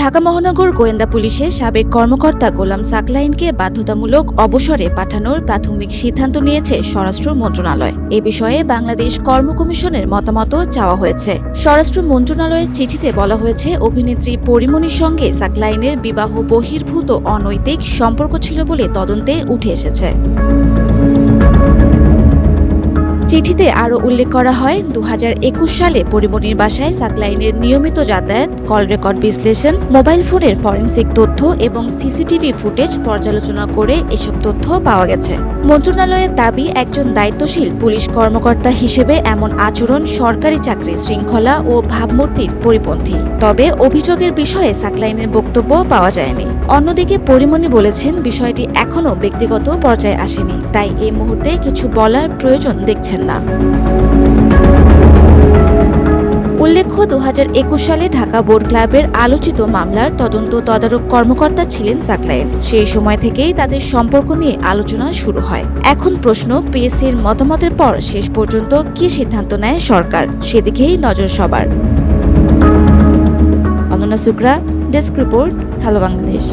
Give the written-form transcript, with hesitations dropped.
ঢাকা মহানগর গোয়েন্দা পুলিশের সাবেক কর্মকর্তা গোলাম সাকলাইনকে বাধ্যতামূলক অবসরে পাঠানোর প্রাথমিক সিদ্ধান্ত নিয়েছে স্বরাষ্ট্র মন্ত্রণালয়। এ বিষয়ে বাংলাদেশ কর্ম কমিশনের মতামতও চাওয়া হয়েছে। স্বরাষ্ট্র মন্ত্রণালয়ের চিঠিতে বলা হয়েছে, অভিনেত্রী পরিমণির সঙ্গে সাকলাইনের বিবাহ বহির্ভূত অনৈতিক সম্পর্ক ছিল বলে তদন্তে উঠে এসেছে। চিঠিতে আরও উল্লেখ করা হয়, 2021 সালে পরিমণির বাসায় সাকলাইনের নিয়মিত যাতায়াত, কল রেকর্ড বিশ্লেষণ, মোবাইল ফোনের ফরেনসিক তথ্য এবং সিসিটিভি ফুটেজ পর্যালোচনা করে এসব তথ্য পাওয়া গেছে। মন্ত্রণালয়ের দাবি, একজন দায়িত্বশীল পুলিশ কর্মকর্তা হিসেবে এমন আচরণ সরকারি চাকরির শৃঙ্খলা ও ভাবমূর্তির পরিপন্থী। তবে অভিযোগের বিষয়ে সাকলাইনের বক্তব্য পাওয়া যায়নি। অন্যদিকে পরিমণি বলেছেন, বিষয়টি এখনও ব্যক্তিগত পর্যায়ে আসেনি, তাই এই মুহূর্তে কিছু বলার প্রয়োজন দেখছেন না। উল্লেখ্য, 2021 সালে ঢাকা বোট ক্লাবের আলোচিত মামলার তদারক কর্মকর্তা ছিলেন সাকলাইন। সেই সময় থেকেই তাদের সম্পর্ক নিয়ে আলোচনা শুরু হয়। এখন প্রশ্ন, পিএসসির মতামতের পর শেষ পর্যন্ত কি সিদ্ধান্ত নেয় সরকার, সেদিকেই নজর সবার। Ananya Shukla, desk report, hello Bangladesh.